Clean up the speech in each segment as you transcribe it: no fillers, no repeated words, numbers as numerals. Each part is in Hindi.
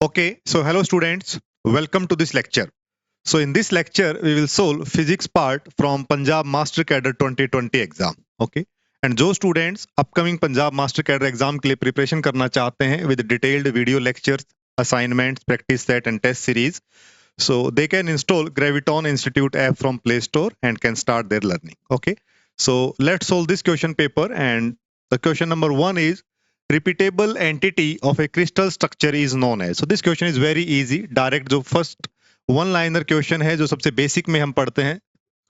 Okay, so hello students, welcome to this lecture. So in this lecture, we will solve physics part from Punjab Master Cadre 2020 exam. Okay, and जो students upcoming Punjab Master Cadre exam के लिए preparation करना चाहते हैं with detailed video lectures, assignments, practice set and test series, so they can install Graviton Institute app from Play Store and can start their learning. Okay, so let's solve this question paper, and the question number one is repeatable entity of a crystal structure is known as. So this question is very easy, direct जो first one liner question है जो सबसे basic में हम पढ़ते हैं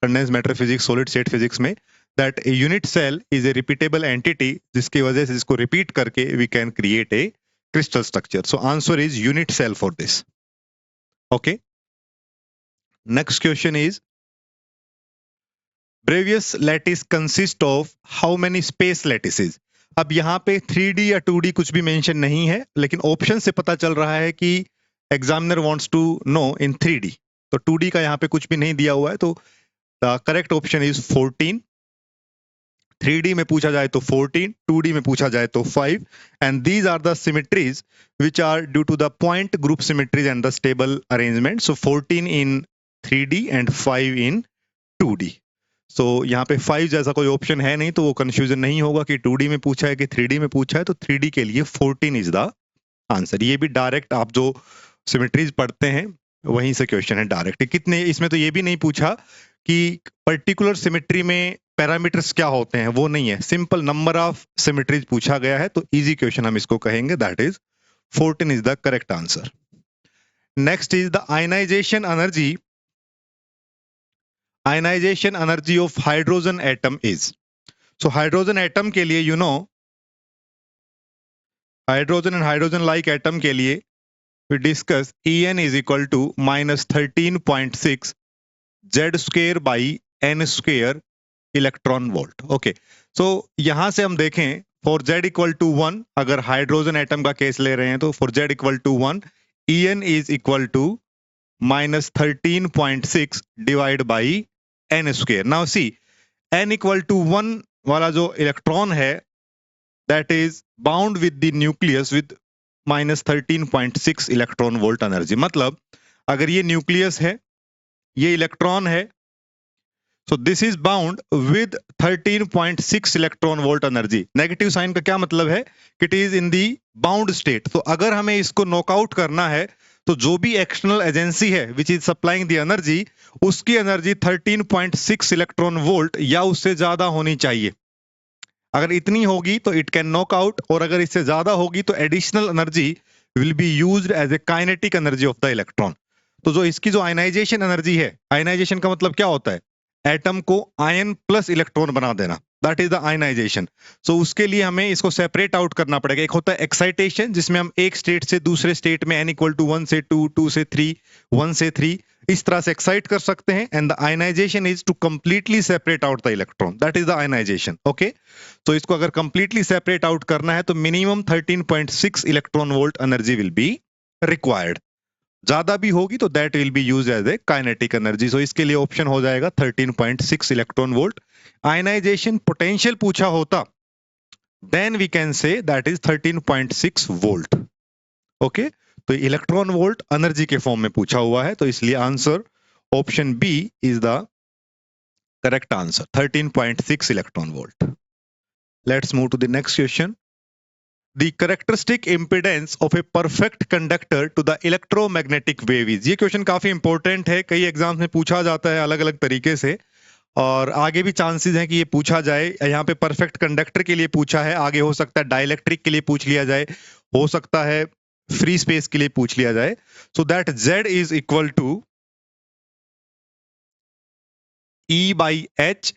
condensed matter physics, solid state physics में, that a unit cell is a repeatable entity जिसकी वजह से इसको repeat करके we can create a crystal structure. So answer is unit cell for this. Okay. Next question is Bravais lattice consists of how many space lattices? अब यहाँ पे 3D या 2D कुछ भी मेंशन नहीं है, लेकिन ऑप्शन से पता चल रहा है कि examiner wants to know in 3D, तो 2D का यहाँ पे कुछ भी नहीं दिया हुआ है, तो the correct option is 14. 3D में पूछा जाए तो 14, 2D में पूछा जाए तो 5, and these are the symmetries which are due to the point group symmetries and the stable arrangement. So 14 in 3D and 5 in 2D. So यहाँ पे 5 जैसा कोई ऑप्शन है नहीं, तो वो कंफ्यूजन नहीं होगा कि 2D में पूछा है कि 3D में पूछा है, तो 3D के लिए 14 इज द आंसर. ये भी डायरेक्ट आप जो सिमेट्रीज पढ़ते हैं वहीं से क्वेश्चन है डायरेक्ट. कितने, इसमें तो ये भी नहीं पूछा कि पर्टिकुलर सिमेट्री में पैरामीटर्स क्या होते हैं, वो नहीं है, सिंपल नंबर ऑफ सिमेट्रीज पूछा गया है, तो इजी क्वेश्चन हम इसको कहेंगे, that is 14 is the correct answer. Next is the ionisation energy of hydrogen atom is. So hydrogen atom के लिए hydrogen and hydrogen like atom के लिए we discuss En is equal to minus 13.6 Z square by N square electron volt. Okay, so यहां से हम देखें फॉर Z इक्वल टू 1, अगर हाइड्रोजन एटम का केस ले रहे हैं तो for Z equal to 1 En is equal to minus 13.6 divide by N square. Now see N equal to 1 वाला जो इलेक्ट्रॉन है that is bound with the nucleus with minus 13.6 electron volt energy. मतलब अगर ये न्यूक्लियस है, ये इलेक्ट्रॉन है, so this is bound with 13.6 electron volt energy. Negative sign का क्या मतलब है कि it is in the bound state. तो अगर हमें इसको नॉकआउट करना है तो जो भी एक्सटर्नल एजेंसी है which is supplying the energy, उसकी एनर्जी 13.6 इलेक्ट्रॉन वोल्ट या उससे ज्यादा होनी चाहिए. अगर इतनी होगी तो इट कैन नॉक आउट, और अगर इससे ज्यादा होगी तो additional energy will be used as a kinetic energy of the electron. तो जो इसकी जो आयनाइजेशन एनर्जी है, आयनाइजेशन का मतलब क्या होता है, एटम को आयन प्लस इलेक्ट्रॉन बना देना, दैट इज द आयनाइजेशन. सो उसके लिए हमें इसको सेपरेट आउट करना पड़ेगा. एक होता है एक्साइटेशन, जिसमें हम एक स्टेट से दूसरे स्टेट में n इक्वल टू 1 से 2, 2 से 3, 1 से 3 इस तरह से एक्साइट कर सकते हैं. And the ionization is to completely separate out the electron, that is the ionization. Okay, तो इसको अगर कंप्लीटली सेपरेट आउट करना है तो minimum 13.6 electron volt energy will be required. ज्यादा भी होगी तो that will be use as a kinetic energy. So इसके लिए ऑप्शन हो जाएगा 13.6 इलेक्ट्रॉन वोल्ट. आयनाइजेशन पोटेंशियल पूछा होता then we can say that is 13.6 volt. Okay, तो इलेक्ट्रॉन वोल्ट एनर्जी के फॉर्म में पूछा हुआ है, तो इसलिए answer option B is the correct answer, 13.6 electron volt. Let's move to the next question. The characteristic impedance of a perfect conductor to the electromagnetic wave is. ये क्वेश्चन काफी इंपॉर्टेंट है, कई एग्जाम्स में पूछा जाता है अलग अलग तरीके से, और आगे भी चांसेस हैं कि ये पूछा जाए. यहाँ पे परफेक्ट कंडक्टर के लिए पूछा है, आगे हो सकता है डाइलेक्ट्रिक के लिए पूछ लिया जाए, हो सकता है फ्री स्पेस के लिए पूछ लिया जाए. So that Z is equal to E by H,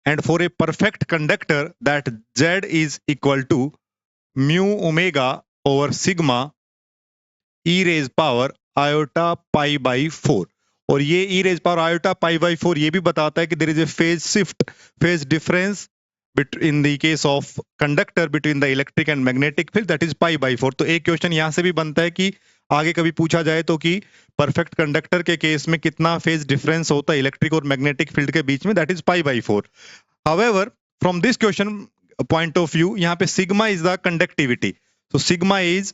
and for a perfect conductor that Z is equal to mu omega over sigma e raised power iota pi by 4. और ये e raised power iota pi by 4 ये भी बताता है कि there is a phase shift, phase difference in the case of conductor between the electric and magnetic field, that is pi by 4. तो एक क्वेश्चन यहाँ से भी बनता है कि आगे कभी पूछा जाए तो कि परफेक्ट कंडक्टर के केस में कितना फेज डिफरेंस होता है इलेक्ट्रिक और मैग्नेटिक फील्ड के बीच में, that is pi by 4. However, from this question point of view, यहाँ पे sigma is the conductivity. So sigma is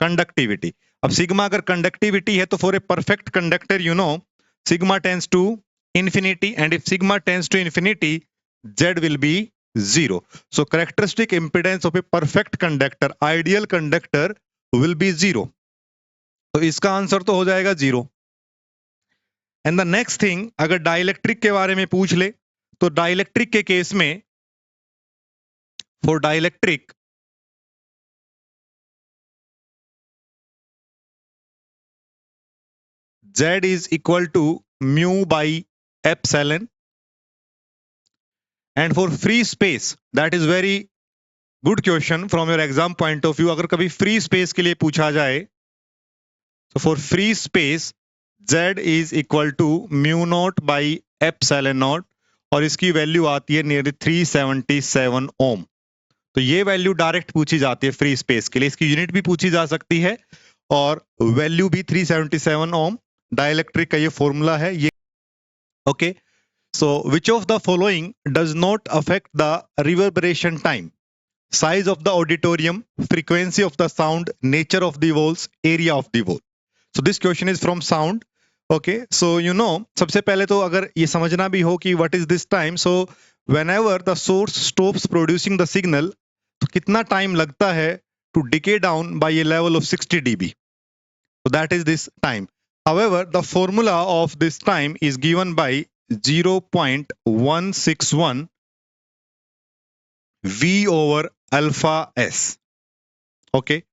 conductivity. अब सिग्मा अगर कंडक्टिविटी है तो for a perfect conductor you know sigma tends to infinity, and if sigma tends to infinity Z will be 0. So characteristic impedance of a perfect conductor, ideal conductor will be 0. तो इसका आंसर तो हो जाएगा 0. एंड द नेक्स्ट थिंग, अगर डाइलेक्ट्रिक के बारे में पूछ ले तो डाइलेक्ट्रिक के केस में for dielectric Z is equal to mu by epsilon, and for free space, that is very good question from your exam point of view. अगर कभी फ्री स्पेस के लिए पूछा जाए तो for free space Z is equal to mu naught by epsilon naught, और इसकी वैल्यू आती है नियर 377 ओम. तो ये वैल्यू डायरेक्ट पूछी जाती है फ्री स्पेस के लिए, इसकी यूनिट भी पूछी जा सकती है और वैल्यू भी 377 ओम. डाइलेक्ट्रिक का ये फॉर्मूला है ये. Okay, so which of the following does not affect the reverberation time? Size of the auditorium, frequency of the sound, nature of the walls, area of the wall. So this question is from sound. Okay, so you know सबसे पहले तो अगर ये समझना भी हो कि what is this time, so whenever the source stops producing the signal, तो कितना टाइम लगता है to decay down by a level of 60 dB. So that is this time. However, the formula of this time is given by 0.161 V over alpha S. Okay,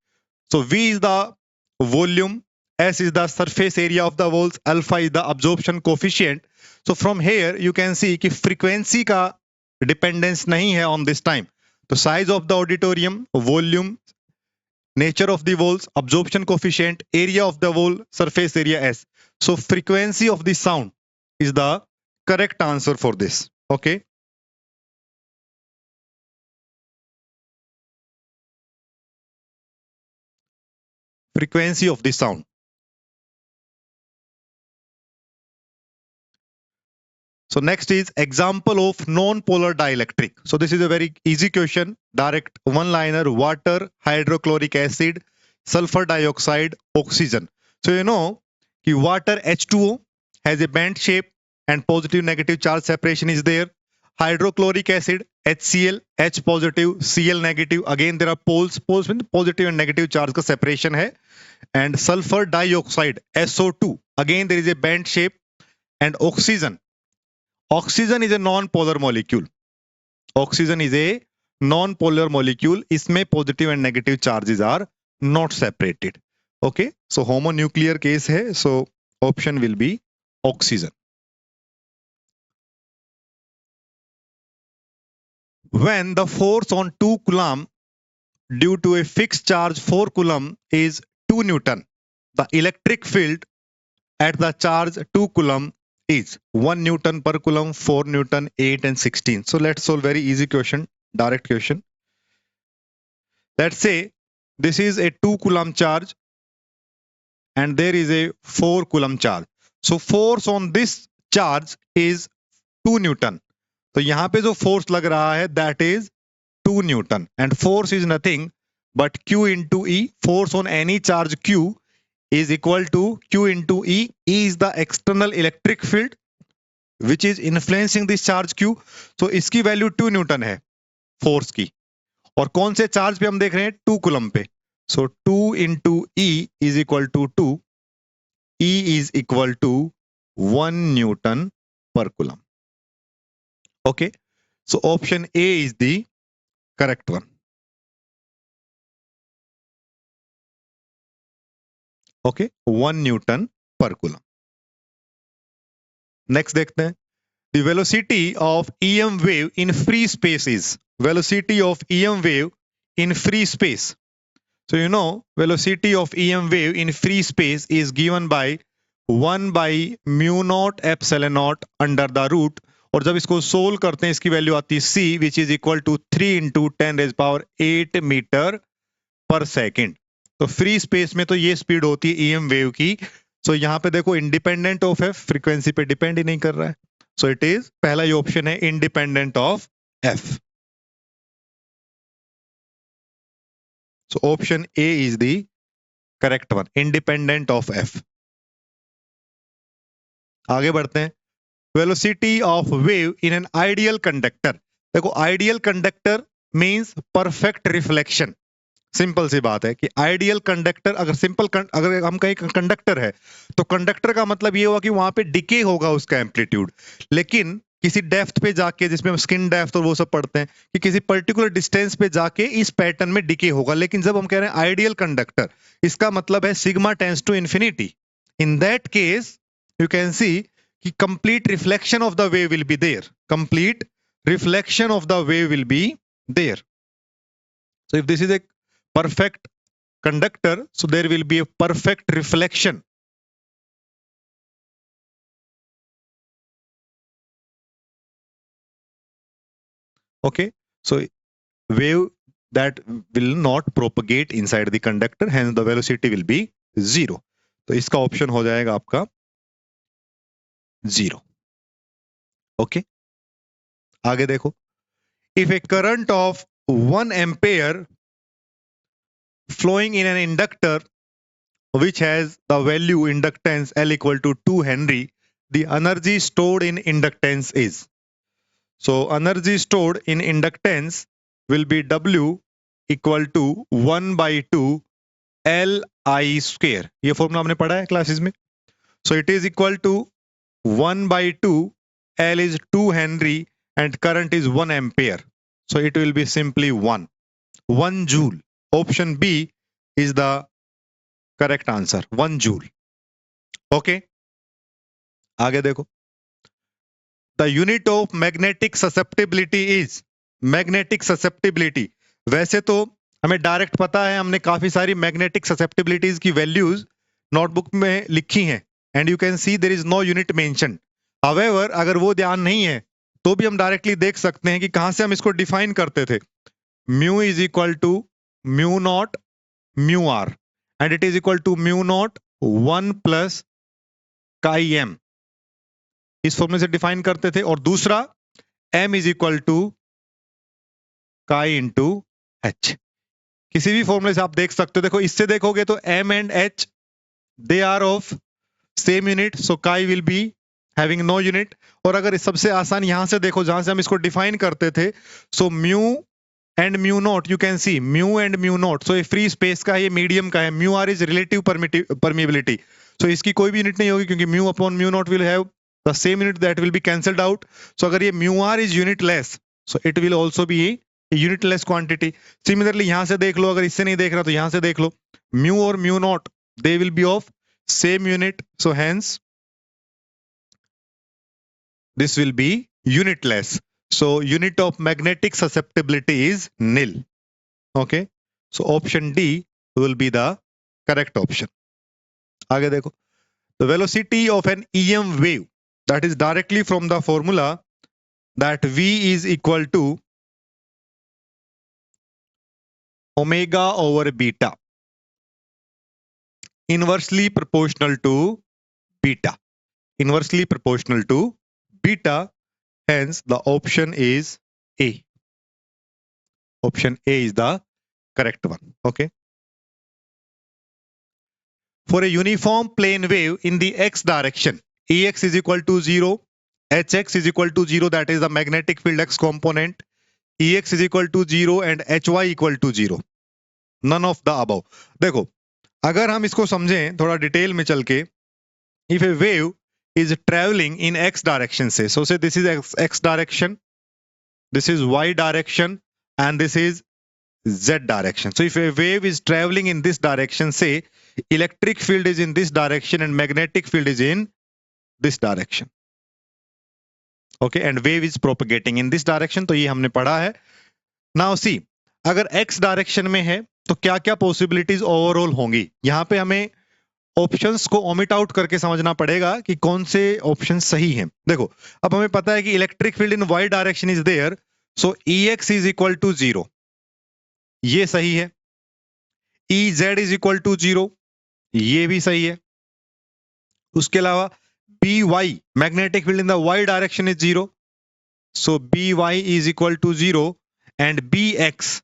so V is the volume, S is the surface area of the walls, alpha is the absorption coefficient. So from here you can see कि frequency का dependence नहीं है on this time. तो size of the auditorium, volume, nature of the walls, absorption coefficient, area of the wall, surface area S. So frequency of the sound is the correct answer for this. Okay. Frequency of the sound. So next is example of non-polar dielectric. So this is a very easy question. Direct one-liner: water, hydrochloric acid, sulfur dioxide, oxygen. So you know कि water H2O has a band shape and positive negative charge separation is there. Hydrochloric acid HCl, H positive, Cl negative. Again there are poles. Poles means positive and negative charge का separation है. And sulfur dioxide SO2. Again there is a band shape. And oxygen. Oxygen is a non-polar molecule. Oxygen is a non-polar molecule. इसमें positive and negative charges are not separated. Okay, so homonuclear case है, so option will be oxygen. When the force on 2 coulomb due to a fixed charge 4 coulomb is 2 Newton, the electric field at the charge 2 coulomb is 1 Newton per coulomb, 4 Newton, 8 and 16. So let's solve very easy question, direct question. Let's say this is a 2 coulomb charge and there is a 4 coulomb charge. So force on this charge is 2 Newton. तो यहाँ पे जो force लग रहा है that is 2 Newton, and force is nothing but Q into E. Force on any charge Q is equal to Q into E. E is the external electric field which is influencing this charge Q. So इसकी वैल्यू 2 न्यूटन है फोर्स की, और कौन से चार्ज पे हम देख रहे हैं? 2 कूलम पे. सो 2 into E is equal to 2. E is equal to 1 Newton per coulomb. Okay, so option A is the correct one. Okay, 1 Newton per coulomb. Next देखते हैं. The velocity of EM wave in free space is velocity of EM wave in free space. So you know velocity of EM wave in free space is given by 1 by mu naught epsilon naught under the root, और जब इसको सोल्व करते हैं इसकी वैल्यू आती है C which is equal to 3 into 10 raised power 8 metre पर सेकेंड. तो फ्री स्पेस में तो ये स्पीड होती है EM वेव की. सो यहाँ पे देखो इंडिपेंडेंट ऑफ F, फ्रीक्वेंसी पे डिपेंड ही नहीं कर रहा है. सो इट इज पहला ये ऑप्शन है independent of F. So option A is the correct one, independent of F. आगे बढ़ते हैं। Velocity of wave in an ideal conductor. देखो ideal conductor means perfect reflection. Simple सी बात है कि आइडियल कंडक्टर, अगर हम कहीं कंडक्टर है तो कंडक्टर का मतलब ये होगा कि वहां पे डिके होगा उसका एम्पलीट्यूड। लेकिन किसी डेप्थ पे जाके, जिसमें हम स्किन डेप्थ और वो सब पढ़ते हैं, कि किसी पर्टिकुलर डिस्टेंस पे जाके इस पैटर्न में डिके होगा। लेकिन जब हम कह रहे हैं आइडियल कंडक्टर, इसका मतलब है sigma tends to infinity. In that case you can see कि complete reflection of the wave will be there, complete reflection of the wave will be there. So if this is a perfect conductor, so there will be a perfect reflection. Okay, so wave that will not propagate inside the conductor, hence the velocity will be zero. तो इसका ऑप्शन हो जाएगा आपका जीरो। ओके, आगे देखो। If A current of 1 ampere flowing in an inductor which has the value inductance L equal to 2 Henry, the energy stored in inductance is. So energy stored in inductance will be W equal to 1 by 2 L I square. ये फॉर्मूला हमने पढ़ा है क्लासेस में। So it is equal to 1 by 2, L is 2 Henry and current is 1 ampere. So it will be simply 1 joule. Option B is the correct answer, 1 joule. Okay, आगे देखो। The unit of magnetic susceptibility is, magnetic susceptibility. वैसे तो हमें डायरेक्ट पता है, हमने काफी सारी मैग्नेटिक ससेप्टिबिलिटीज की वैल्यूज नोटबुक में लिखी हैं, and you can see there is no unit mention. However अगर वो ध्यान नहीं है तो भी हम डायरेक्टली देख सकते हैं कि कहां से हम इसको डिफाइन करते थे। Mu is equal to mu naught mu r, and it is equal to mu naught 1 plus chi m, इस फॉर्मूले से डिफाइन करते थे। और दूसरा m is equal to chi into H. किसी भी फॉर्मूले से आप देख सकते हो। देखो इससे देखोगे तो m and h they are of same unit, so chi will be having no unit. और अगर इस सबसे आसान यहां से देखो जहां से हम इसको डिफाइन करते थे, so mu and mu naught, you can see mu and mu naught, so ये फ्री स्पेस का है, ये मीडियम का है। Mu R is relative permeability, so इसकी कोई भी यूनिट नहीं होगी क्योंकि mu upon mu naught will have the same unit, that will be cancelled out. So अगर ये mu R is unitless, so it will also be unitless quantity. Similarly यहां से देख लो, अगर इससे नहीं देख रहा तो यहां से देख लो, म्यू और mu not they will be of same unit, so hence this will be unitless. So unit of magnetic susceptibility is nil. Okay, so option D will be the correct option. आगे देखो, the velocity of an EM wave, that is directly from the formula that V is equal to omega over beta, inversely proportional to beta, inversely proportional to beta, hence the option is A. Option A is the correct one. Okay, for a uniform plane wave in the x direction, Ex is equal to 0, Hx is equal to 0, that is the magnetic field x component, Ex is equal to 0 and Hy equal to 0, none of the above. देखो अगर हम इसको समझें थोड़ा डिटेल में चल के, if a wave is traveling in x direction, say, so say this is x direction, this is y direction, and this is z direction. So if a wave is traveling in this direction, say electric field is in this direction and magnetic field is in this direction. Okay, and wave is propagating in this direction. तो ये हमने पढ़ा है. Now see, अगर x डायरेक्शन में है तो क्या क्या पॉसिबिलिटीज ओवरऑल होंगी, यहां पे हमें ऑप्शंस को ओमिट आउट करके समझना पड़ेगा कि कौन से ऑप्शन सही हैं। देखो अब हमें पता है कि electric field in y direction is there, so Ex is equal to 0, ये सही है। Ez इज इक्वल टू 0, ये भी सही है। उसके अलावा By, magnetic field in the y direction is 0, so By is equal to 0 and Bx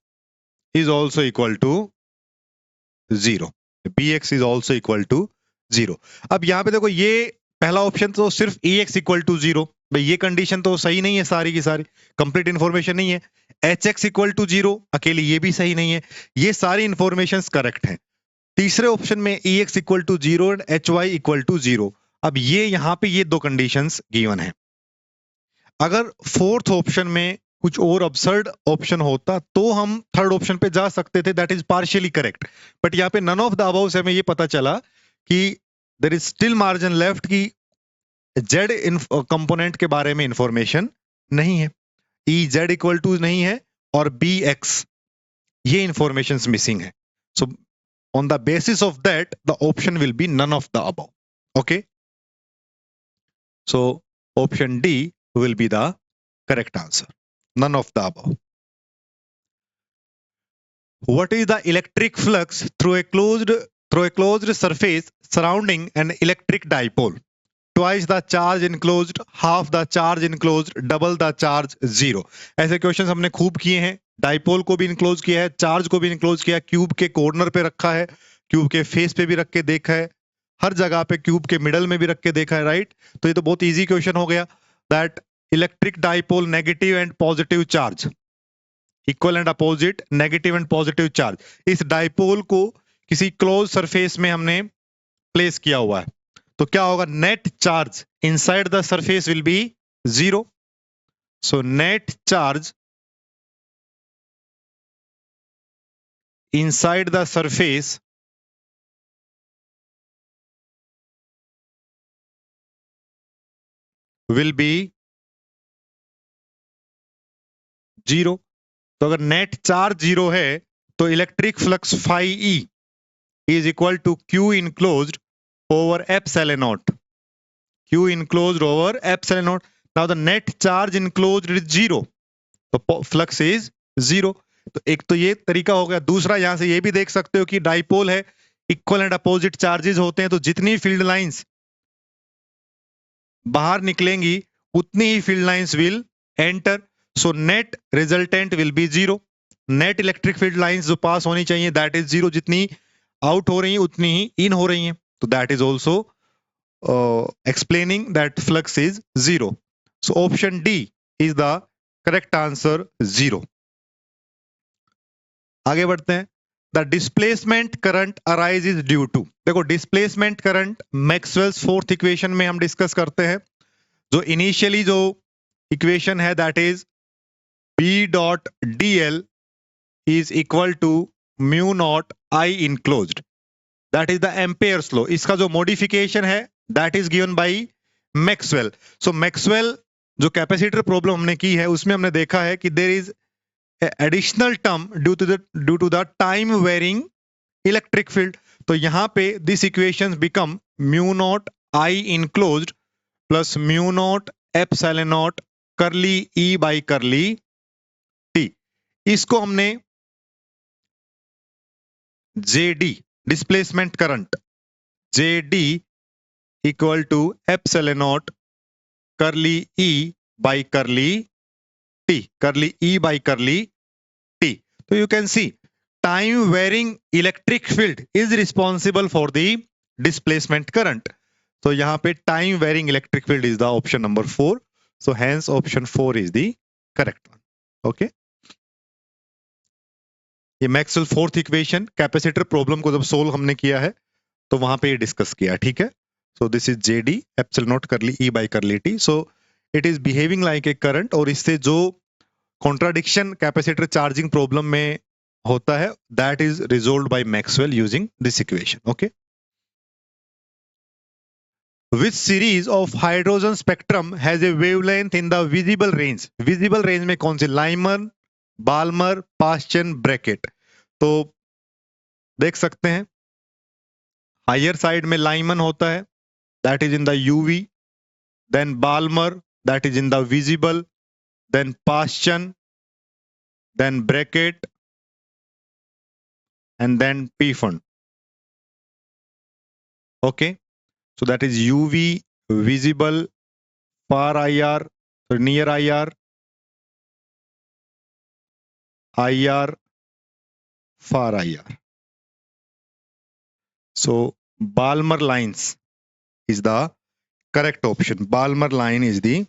is also equal to 0. bx is also equal to 0। अब यहाँ पे देखो, ये पहला ऑप्शन तो सिर्फ ex इक्वल टू 0, भाई ये कंडीशन तो सही नहीं है, सारी की सारी कंप्लीट इंफॉर्मेशन नहीं है। hx इक्वल टू 0 अकेले ये भी सही नहीं है, ये सारी इंफॉर्मेशन करेक्ट है। तीसरे ऑप्शन में ex equal to 0 and hy equal to 0, अब ये यहाँ पे ये दो कंडीशंस गिवन है। अगर फोर्थ ऑप्शन में कुछ और अबसर्ड ऑप्शन होता तो हम थर्ड ऑप्शन पे जा सकते थे, that is partially correct. But यहाँ पे नन ऑफ द अबव से हमें ये पता चला कि there is still margin left कि जेड कंपोनेंट के बारे में इंफॉर्मेशन नहीं है, ई जेड इक्वल टू नहीं है, और बी एक्स ये इंफॉर्मेशन मिसिंग है। So on the basis of that the option will be none of the above. Okay, so option D will be the correct answer. None of the above. What is the electric flux through a closed surface surrounding an electric dipole? Twice the charge enclosed, half the charge enclosed, double the charge, zero. ऐसे क्वेश्चंस हमने खूब किए हैं। डाइपोल को भी इनक्लोज किया है, चार्ज को भी इनक्लोज किया है, क्यूब के कॉर्नर पे रखा है, क्यूब के फेस पे भी रख के देखा है, हर जगह पे क्यूब के मिडल में भी रख के देखा है, राइट। तो ये तो बहुत इजी क्वेश्चन हो गया that electric dipole negative and positive charge, equal and opposite negative and positive charge, इस डाइपोल को किसी क्लोज सरफेस में हमने प्लेस किया हुआ है, तो क्या होगा, net charge inside the surface will be 0। So net charge inside the surface will be 0। तो अगर नेट चार्ज 0 है तो electric flux phi E is equal to Q enclosed over epsilon naught. Q enclosed over epsilon naught. Now the net charge enclosed is 0. तो फ्लक्स इज 0। तो एक तो ये तरीका हो गया। दूसरा, यहां से ये भी देख सकते हो कि डाइपोल है, इक्वल एंड अपोजिट चार्जेस होते हैं, तो जितनी फील्ड लाइंस बाहर निकलेंगी उतनी ही field lines will enter. So net resultant will be 0। Net electric field lines जो पास होनी चाहिए दैट इज 0, जितनी आउट हो रही हैं उतनी ही इन हो रही हैं, तो that is also explaining that flux is 0. So option D is the correct answer, 0. आगे बढ़ते हैं। The displacement current arises due to, देखो displacement current Maxwell's fourth equation में हम डिस्कस करते हैं। जो इनिशियली जो इक्वेशन है that is B dot d l is equal to mu naught I enclosed, that is the Ampere's law. इसका जो मॉडिफिकेशन है that is given by Maxwell. So Maxwell जो कैपेसिटर प्रॉब्लम हमने की है उसमें हमने देखा है कि there is additional term due to the time varying electric field. तो यहां पे this equation become mu naught I enclosed plus mu naught epsilon naught curly E by curly T. इसको हमने JD displacement current JD equal to epsilon naught curly E by curly T, curly E by curly T. तो you can see time varying electric field is responsible for the displacement current. तो यहां पे time varying electric field is the option number 4। So hence option 4 is the correct one. Okay, ये Maxwell fourth equation capacitor problem को जब सोल्व हमने किया है तो वहां पे ये डिस्कस किया, ठीक है। So this is JD epsilon naught curly E by curly T. So it is behaving like a current, और इससे जो कॉन्ट्राडिक्शन कैपेसिटर चार्जिंग प्रॉब्लम में होता है that is resolved by Maxwell using this equation. Okay, which series of hydrogen spectrum has a wavelength in the visible range? Visible range में कौन सी, लाइमन, बाल्मर, पास्चन, ब्रैकेट। तो देख सकते हैं हायर साइड में लाइमन होता है that is in the UV, then Balmer that is in the visible, then Paschen, then Brackett and then P-fund. Okay, so that is UV, visible, far IR, so near IR, IR, far IR. So Balmer lines is the correct option. Balmer line is the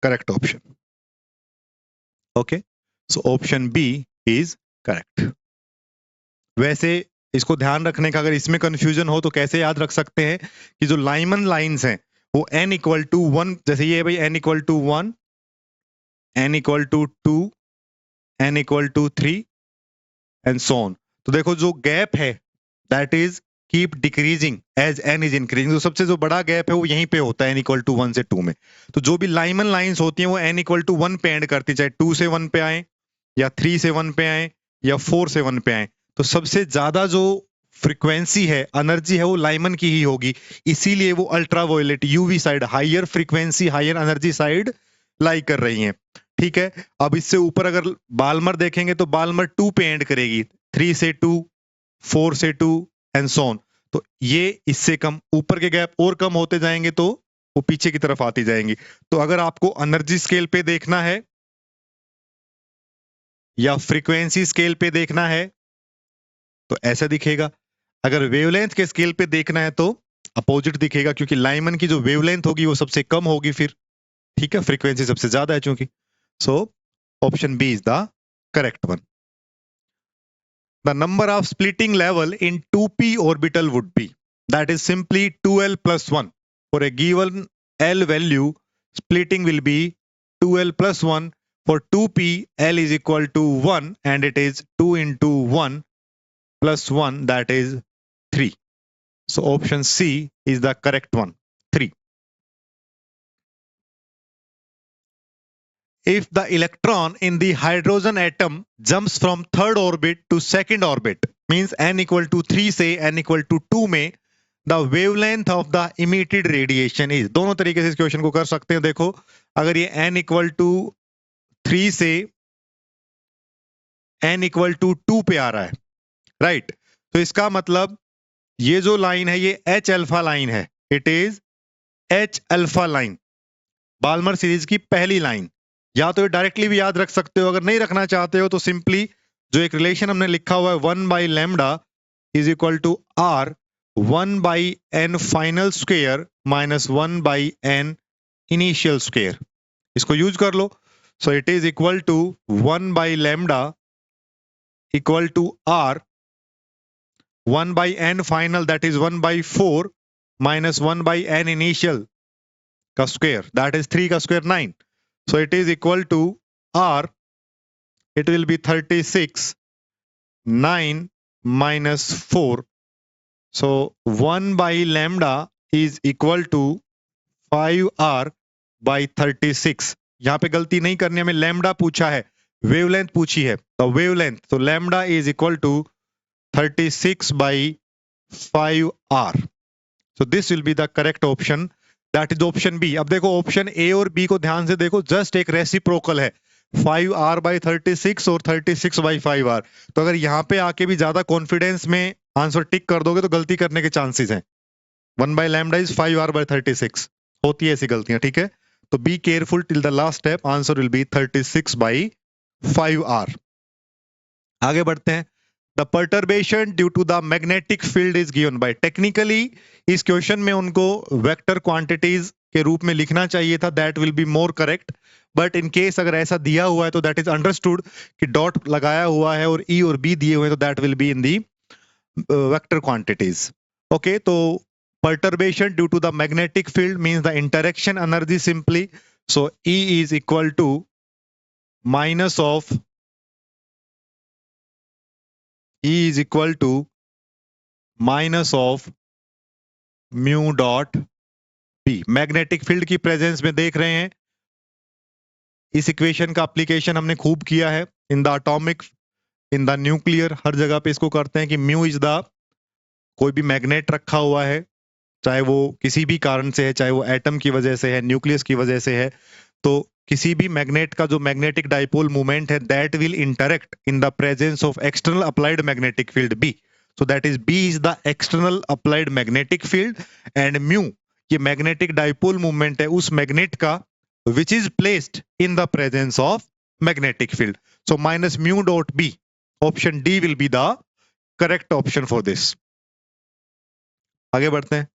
correct option. Okay, so option B is correct. वैसे इसको ध्यान रखने का, अगर इसमें कंफ्यूजन हो तो कैसे याद रख सकते हैं कि जो लाइमन लाइंस हैं वो n इक्वल टू 1, जैसे ये है भाई n equal to 1, n equal to 2, n equal to 3 and so on. तो देखो जो गैप है that is keep decreasing as n is increasing. तो सबसे जो बड़ा गैप है वो यहीं पे होता है n इक्वल टू 1 से 2 में। तो जो भी लाइमन लाइंस होती हैं वो n इक्वल टू 1 पे एंड करती, चाहे 2 से 1 पे आए या 3 से 1 पे आए या 4 से 1 पे आए। तो सबसे ज्यादा जो फ्रीक्वेंसी है, एनर्जी है, वो लाइमन की ही होगी, इसीलिए वो ultraviolet UV side, higher frequency higher energy side lie कर रही हैं। ठीक है, अब इससे ऊपर अगर बाल्मर देखेंगे तो बाल्मर 2 पे एंड करेगी, 3 से 2, 4 से 2 एंड सो ऑन। तो ये इससे कम, ऊपर के गैप और कम होते जाएंगे तो वो पीछे की तरफ आती जाएंगी। तो अगर आपको एनर्जी स्केल पे देखना है या फ्रीक्वेंसी स्केल पे देखना है तो ऐसा दिखेगा। अगर वेवलेंथ के स्केल पे देखना है तो अपोजिट दिखेगा, क्योंकि लाइमन की जो वेवलेंथ होगी वो सबसे कम होगी फिर। ठीक है, फ्रीक्वेंसी सबसे ज्यादा है चूंकि। So option B is the correct one. The number of splitting level in 2p orbital would be, that is simply 2l plus 1. For a given l value, splitting will be 2l plus 1. For 2p, l is equal to 1 and it is 2 into 1 plus 1, that is 3. So option C is the correct one, 3. If the electron in the hydrogen atom jumps from third orbit to second orbit, means n equal to 3 से n equal to 2 में, the wavelength of the emitted radiation is, दोनों तरीके से इस क्वेश्चन को कर सकते हैं। देखो, अगर ये n इक्वल टू 3 से n इक्वल टू 2 पे आ रहा है, राइट, तो इसका मतलब ये जो लाइन है ये H अल्फा लाइन है, it is H alpha line, Balmer series की पहली लाइन। या तो डायरेक्टली भी याद रख सकते हो, अगर नहीं रखना चाहते हो तो सिंपली जो एक रिलेशन हमने लिखा हुआ है 1 by lambda is equal to R 1 by N final square minus 1 by N initial square, इसको यूज कर लो। So it is equal to 1 by lambda equal to R 1 by N final, that is 1 by 4 minus 1 by N initial का स्क्वेयर, दैट इज 3 का square 9. So it is equal to R, it will be 36, 9 minus 4. So 1 by lambda is equal to 5R by 36. यहाँ पे गलती नहीं करनी, हमें लैम्डा पूछा है, वेवलेंथ पूछी है, तो वेवलेंथ, तो lambda is equal to 36 by 5R. So this will be the correct option. That is option B. अब देखो ऑप्शन ए और बी को ध्यान से देखो, जस्ट एक रेसिप्रोकल है, 5r बाई 36 और 36 बाई 5r। तो अगर यहाँ पे आके भी ज्यादा कॉन्फिडेंस में आंसर टिक कर दोगे तो गलती करने के चांसेस हैं। 1 by lambda is 5r by 36, होती है ऐसी गलतियां। ठीक है, तो be careful till the last step, answer will B 36 by 5r। आगे बढ़ते हैं। The perturbation due to the magnetic field is given by, technically इस क्वेश्चन में उनको वेक्टर क्वांटिटीज के रूप में लिखना चाहिए था, that will be more correct, but in case अगर ऐसा दिया हुआ है तो दैट इज अंडरस्टूड कि डॉट लगाया हुआ है और ई और बी दिए हुए हैं, तो that will be in the vector quantities. Okay, तो perturbation due to the magnetic field means the interaction energy simply, so E is equal to minus of E is equal to minus of mu dot P. Magnetic field की प्रेजेंस में देख रहे हैं, इस इक्वेशन का एप्लीकेशन हमने खूब किया है in the atomic, in the nuclear, हर जगह पे इसको करते हैं कि म्यू इज द, कोई भी मैग्नेट रखा हुआ है, चाहे वो किसी भी कारण से है, चाहे वो एटम की वजह से है, न्यूक्लियस की वजह से है, तो किसी भी मैग्नेट का जो मैग्नेटिक डाइपोल मूवमेंट है that will interact in the presence of external applied magnetic field B. So that is B is the external applied magnetic field and mu ये magnetic dipole movement है उस magnet का which is placed in the presence of magnetic field. So minus mu dot B, option D will be the correct option for this. आगे बढ़ते हैं।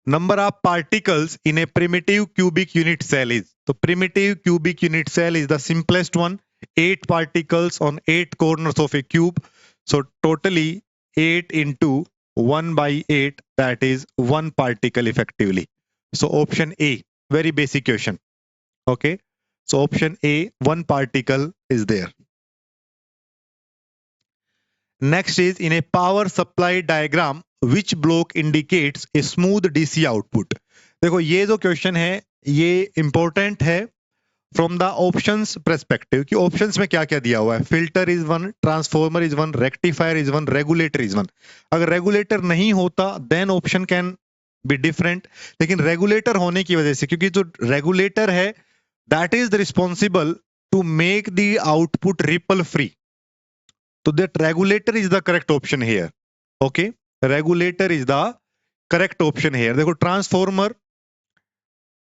Number of particles in a primitive cubic unit cell is, तो primitive cubic unit cell is the simplest one. 8 particles on 8 corners of a cube, so totally 8 into 1 by 8, that is 1 particle effectively. So option A, very basic question. Okay, so option A, 1 particle is there. Next is in a power supply diagram which block indicates a smooth DC output. देखो ये जो क्वेश्चन है ये इंपॉर्टेंट है फ्रॉम द ऑप्शंस परस्पेक्टिव कि ऑप्शंस में क्या क्या दिया हुआ है. Filter is one, transformer is one, rectifier is one, regulator is one. अगर रेगुलेटर नहीं होता then option can be different, लेकिन रेगुलेटर होने की वजह से, क्योंकि जो रेगुलेटर है that is responsible to make the output ripple free. So that regulator is the correct option here. Okay, regulator is the correct option here. देखो transformer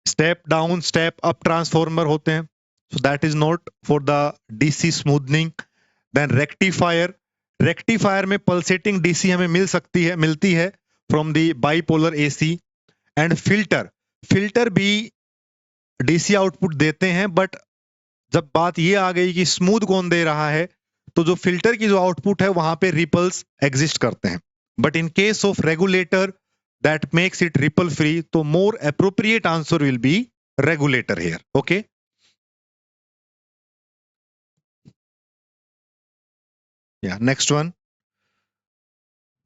step down step up transformer होते हैं, so that is not for the DC smoothing. Then rectifier, rectifier में पल्सेटिंग DC हमें मिलती है from the bipolar AC. And filter भी DC आउटपुट देते हैं, बट जब बात ये आ गई कि स्मूथ कौन दे रहा है, तो जो फिल्टर की जो आउटपुट है वहां पे रिपल्स एग्जिस्ट करते हैं. But in case of regulator that makes it ripple free, तो more appropriate answer will be regulator here. Okay, yeah next one.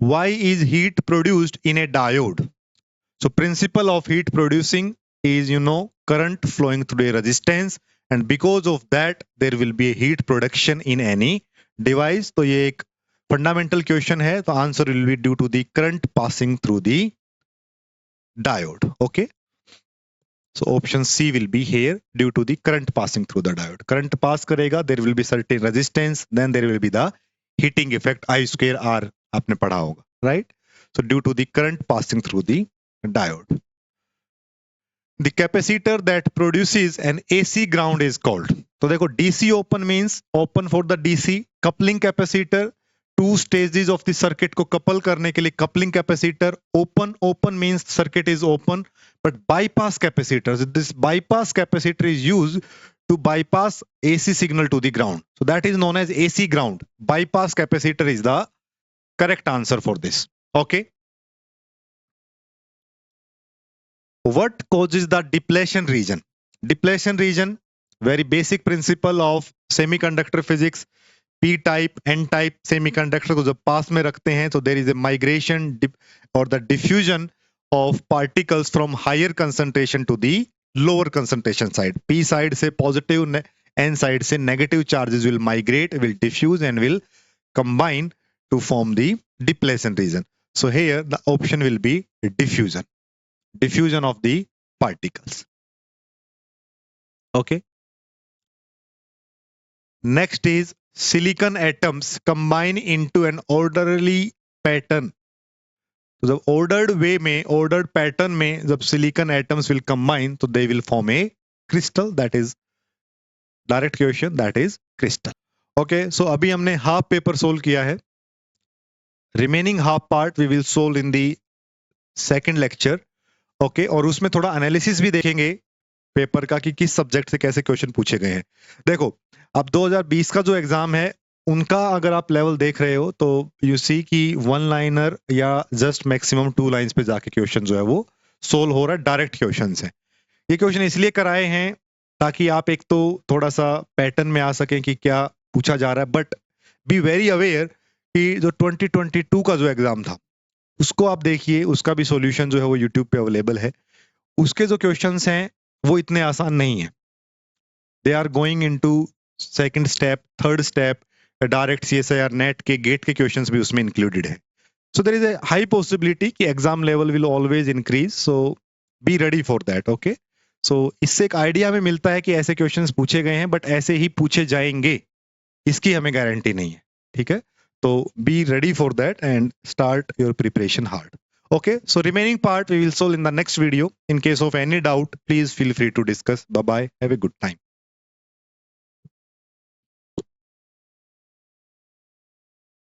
Why is heat produced in a diode? So principle of heat producing is current flowing through a resistance, and because of that there will be a heat production in any device. तो ये एक fundamental question है, तो answer will be due to the current passing through the diode. Okay, so option C will be here, due to the current passing through the diode. Current pass करेगा, there will be certain resistance, then there will be the heating effect, I square R आपने पढ़ा होगा, right? So due to the current passing through the diode. The capacitor that produces an AC ground is called. तो देखो DC open means open for the DC. Coupling capacitor, two stages of the circuit को couple करने के लिए coupling capacitor. Open means circuit is open. But bypass capacitors, this bypass capacitor is used to bypass AC signal to the ground. So that is known as AC ground. Bypass capacitor is the correct answer for this. Okay. What causes the depletion region? Depletion region, very basic principle of semiconductor physics. P type, N type semiconductor को जब पास में रखते हैं, तो there is a migration or the diffusion of particles from higher concentration to the lower concentration side. P side से positive, N side से negative charges will migrate, will diffuse and will combine to form the depletion region. So here the option will be diffusion of the particles. Okay, next is silicon atoms combine into an orderly pattern. तो जब ordered way में, ordered pattern में जब silicon atoms will combine, तो they will form a crystal. That is direct question, that is crystal. Okay, so अभी हमने half paper solve किया है. Remaining half part we will solve in the second lecture. Okay, और उसमें थोड़ा एनालिसिस भी देखेंगे पेपर का कि किस सब्जेक्ट से कैसे क्वेश्चन पूछे गए हैं. देखो अब 2020 का जो एग्जाम है उनका अगर आप लेवल देख रहे हो तो यू सी कि 1 लाइनर या जस्ट मैक्सिमम 2 लाइंस पे जाके क्वेश्चन जो है वो सोल्व हो रहा है. डायरेक्ट क्वेश्चन है. ये क्वेश्चन इसलिए कराए हैं ताकि आप एक तो थोड़ा सा पैटर्न में आ सकें कि क्या पूछा जा रहा है, बट बी वेरी अवेयर कि जो 2022 का जो एग्जाम था उसको आप देखिए, उसका भी सॉल्यूशन जो है वो यूट्यूब पे अवेलेबल है. उसके जो क्वेश्चंस हैं वो इतने आसान नहीं है. They are going into second step, third step, direct CSIR NET के गेट के क्वेश्चंस भी उसमें इंक्लूडेड है. So there is a high possibility कि exam level will always increase, so be ready for that. Okay, so इससे एक आइडिया हमें मिलता है कि ऐसे क्वेश्चंस पूछे गए हैं, बट ऐसे ही पूछे जाएंगे इसकी हमें गारंटी नहीं है. ठीक है, so be ready for that and start your preparation hard. Okay, so remaining part we will solve in the next video. In case of any doubt, please feel free to discuss. Bye bye, have a good time.